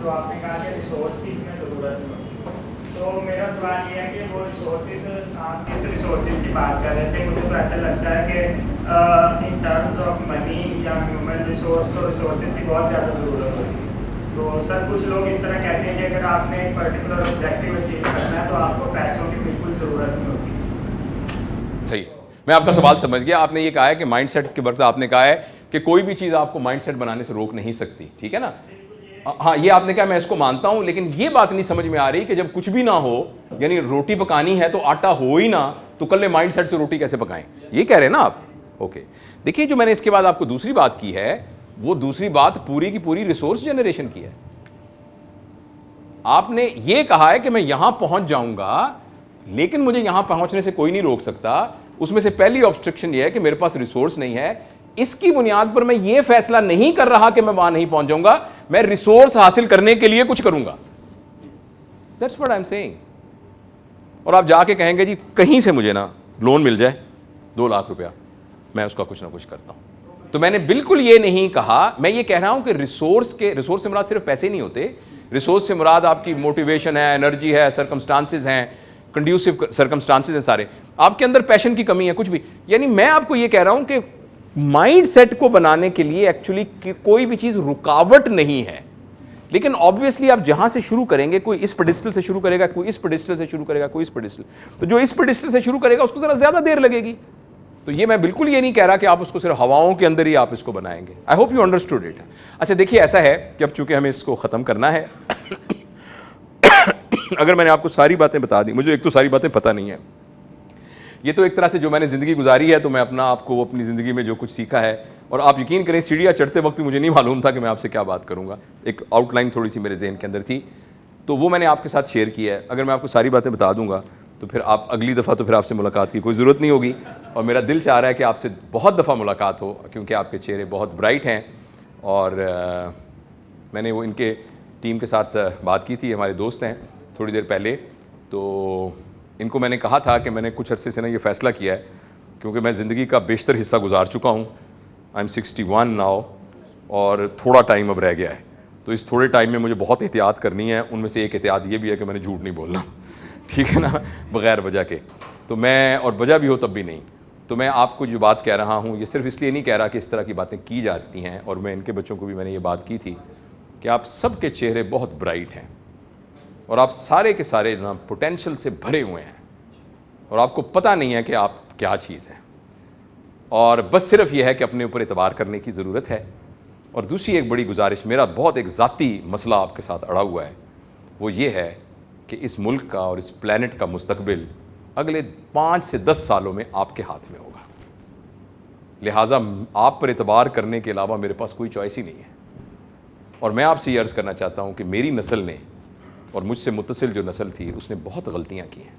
जो आपने कहा कि रिसोर्स की इसमें ज़रूरत नहीं होती, तो मेरा सवाल ये है कि वो रिसोर्सेज, आप किस रिसोर्सेज की बात कर रहे थे? मुझे तो ऐसा लगता है कि इन टर्म्स ऑफ मनी या ह्यूमन रिसोर्स तो रिसोर्सेज की बहुत ज़्यादा ज़रूरत होती है। तो सर कुछ लोग इस तरह कहते हैं कि अगर आपने एक पर्टिकुलर ऑब्जेक्टिव अचीव करना है तो आपको पैसों की बिल्कुल ज़रूरत नहीं होती। सही, मैं आपका सवाल समझ गया। आपने ये कहा है कि माइंडसेट के वक्त आपने कहा है कि कोई भी चीज़ आपको माइंडसेट बनाने से रोक नहीं सकती, ठीक है ना? हाँ, ये आपने कहा, मैं इसको मानता हूं, लेकिन ये बात नहीं समझ में आ रही कि जब कुछ भी ना हो, यानी रोटी पकानी है तो आटा हो ही ना, तो कल माइंडसेट से रोटी कैसे पकाएं? ये कह रहे हैं ना आप? ओके, देखिए, जो मैंने इसके बाद आपको दूसरी बात की है, वो दूसरी बात पूरी की पूरी रिसोर्स जनरेशन की है। आपने ये कहा है कि मैं यहां पहुंच जाऊंगा, लेकिन मुझे यहां पहुंचने से कोई नहीं रोक सकता। उसमें से पहली ऑब्स्ट्रक्शन ये है कि मेरे पास रिसोर्स नहीं है। इसकी बुनियाद पर मैं ये फैसला नहीं कर रहा कि मैं वहां नहीं पहुंच जाऊंगा, मैं रिसोर्स हासिल करने के लिए कुछ करूंगा। That's what I am saying. और आप जाके कहेंगे जी कहीं से मुझे ना लोन मिल जाए 2 लाख रुपया, मैं उसका कुछ ना कुछ करता हूं। तो मैंने बिल्कुल ये नहीं कहा। मैं ये कह रहा हूं कि रिसोर्स से मुराद सिर्फ पैसे नहीं होते। रिसोर्स से मुराद आपकी मोटिवेशन है, एनर्जी है, सर्कमस्टांसेस हैं, कंड्यूसिव सर्कमस्टांसेस हैं सारे। आपके अंदर पैशन की कमी है, कुछ भी। यानी मैं आपको ये कह रहा हूं कि माइंड सेट को बनाने के लिए एक्चुअली कोई भी चीज रुकावट नहीं है। लेकिन ऑब्वियसली आप जहां से शुरू करेंगे, कोई इस पेडिस्टल से शुरू करेगा, कोई इस पेडिस्टल से शुरू करेगा, कोई इस पेडिस्टल, तो जो इस पेडिस्टल से शुरू करेगा उसको जरा ज्यादा देर लगेगी। तो ये मैं बिल्कुल ये नहीं कह रहा कि आप उसको सिर्फ हवाओं के अंदर ही आप इसको बनाएंगे। I hope you understood it. अच्छा, देखिए, ऐसा है कि अब चूंकि हमें इसको खत्म करना है अगर मैंने आपको सारी बातें बता दी, मुझे एक तो सारी बातें पता नहीं है, ये तो एक तरह से जो मैंने ज़िंदगी गुजारी है, तो मैं आपको अपनी ज़िंदगी में जो कुछ सीखा है, और आप यकीन करें सीढ़ियाँ चढ़ते वक्त मुझे नहीं मालूम था कि मैं आपसे क्या बात करूँगा। एक आउटलाइन थोड़ी सी मेरे जहन के अंदर थी, तो वो मैंने आपके साथ शेयर किया है। अगर मैं आपको सारी बातें बता दूंगा तो फिर आप अगली दफ़ा तो फिर आपसे मुलाकात की कोई ज़रूरत नहीं होगी। और मेरा दिल चाह रहा है कि आपसे बहुत दफ़ा मुलाकात हो, क्योंकि आपके चेहरे बहुत ब्राइट हैं। और मैंने वो इनके टीम के साथ बात की थी, हमारे दोस्त हैं, थोड़ी देर पहले। तो इनको मैंने कहा था कि मैंने कुछ अरसे से ना ये फ़ैसला किया है, क्योंकि मैं ज़िंदगी का बेशतर हिस्सा गुजार चुका हूँ। आई एम 61 नाउ, और थोड़ा टाइम अब रह गया है। तो इस थोड़े टाइम में मुझे बहुत एहतियात करनी है। उनमें से एक एहतियात ये भी है कि मैंने झूठ नहीं बोलना, ठीक है ना, बग़ैर वजह के। तो मैं, और वजह भी हो तब भी नहीं। तो मैं आपको जो बात कह रहा हूँ, ये सिर्फ इसलिए नहीं कह रहा कि इस तरह की बातें की जाती हैं। और मैं इनके बच्चों को भी मैंने ये बात की थी कि आप सबके चेहरे बहुत ब्राइट हैं, और आप सारे के सारे ना पोटेंशियल से भरे हुए हैं, और आपको पता नहीं है कि आप क्या चीज़ है। और बस सिर्फ यह है कि अपने ऊपर एतबार करने की ज़रूरत है। और दूसरी एक बड़ी गुजारिश, मेरा बहुत एक ज़ाती मसला आपके साथ अड़ा हुआ है, वो ये है कि इस मुल्क का और इस प्लेनेट का मुस्तकबिल अगले 5 से 10 सालों में आपके हाथ में होगा। लिहाजा आप पर एतबार करने के अलावा मेरे पास कोई चॉइस ही नहीं है। और मैं आपसे ये अर्ज़ करना चाहता हूँ कि मेरी नस्ल ने, और मुझसे मुत्तसिल जो नस्ल थी, उसने बहुत गलतियाँ की हैं।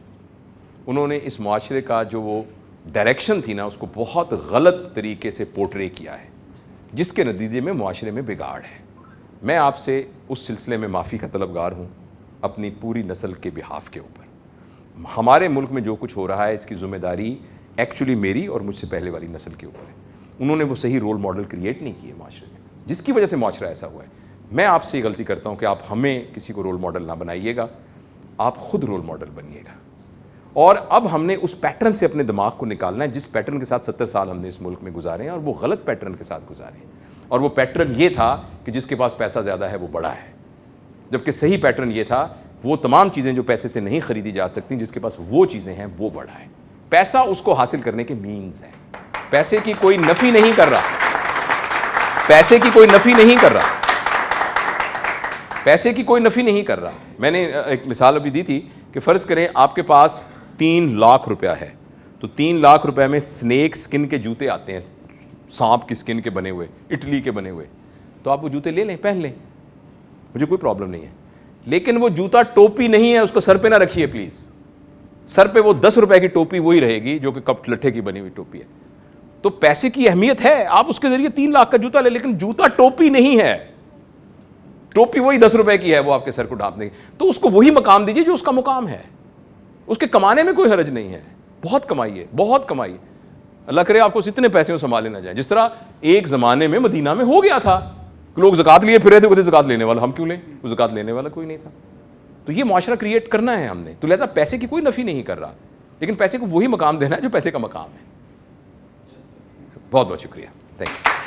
उन्होंने इस माशरे का जो वो डायरेक्शन थी ना, उसको बहुत गलत तरीके से पोर्ट्रे किया है, जिसके नतीजे में माशरे में बिगाड़ है। मैं आपसे उस सिलसिले में माफ़ी का तलबगार हूँ अपनी पूरी नस्ल के बिहाफ के ऊपर। हमारे मुल्क में जो कुछ हो रहा है, इसकी ज़िम्मेदारी एक्चुअली मेरी और मुझसे पहले वाली नस्ल के ऊपर है। उन्होंने वो सही रोल मॉडल क्रिएट नहीं किए माशरे में, जिसकी वजह से माशरा ऐसा हुआ है। मैं आपसे ये गलती करता हूँ कि आप हमें किसी को रोल मॉडल ना बनाइएगा, आप खुद रोल मॉडल बनिएगा। और अब हमने उस पैटर्न से अपने दिमाग को निकालना है, जिस पैटर्न के साथ 70 साल हमने इस मुल्क में गुजारे हैं, और वो गलत पैटर्न के साथ गुजारे हैं। और वो पैटर्न ये था कि जिसके पास पैसा ज़्यादा है वो बड़ा है, जबकि सही पैटर्न ये था वो तमाम चीज़ें जो पैसे से नहीं खरीदी जा सकती, जिसके पास वो चीज़ें हैं वो बड़ा है। पैसा उसको हासिल करने के मीन्स हैं। पैसे की कोई नफ़ी नहीं कर रहा, पैसे की कोई नफ़ी नहीं कर रहा, पैसे की कोई नफ़ी नहीं कर रहा। मैंने एक मिसाल अभी दी थी कि फ़र्ज़ करें आपके पास 3 लाख रुपया है, तो 3 लाख रुपए में स्नेक स्किन के जूते आते हैं, सांप की स्किन के बने हुए, इटली के बने हुए, तो आप वो जूते ले लें, पहन लें, मुझे कोई प्रॉब्लम नहीं है। लेकिन वो जूता टोपी नहीं है, उसको सर पे ना रखिए प्लीज़। सर पे वो 10 रुपए की टोपी वही रहेगी जो कि कप लट्ठे की बनी हुई टोपी है। तो पैसे की अहमियत है, आप उसके जरिए 3 लाख का जूता ले, लेकिन जूता टोपी नहीं है। टोपी वही 10 रुपए की है, वो आपके सर को ढांपने की, तो उसको वही मकाम दीजिए जो उसका मुकाम है। उसके कमाने में कोई हर्ज नहीं है, बहुत कमाइए, बहुत कमाइए। अल्लाह करे आपको इतने पैसे संभाले ना जाए जिस तरह एक ज़माने में मदीना में हो गया था। लोग ज़कात लिए फिर रहे थे, वो थे ज़कात लेने वाला, हम क्यों लें? वो ज़कात लेने वाला कोई नहीं था। तो ये माशरा क्रिएट करना है हमने। तो लिहाजा पैसे की कोई नफ़ी नहीं कर रहा, लेकिन पैसे को वही मकाम देना है जो पैसे का मकाम है। बहुत बहुत शुक्रिया, थैंक यू।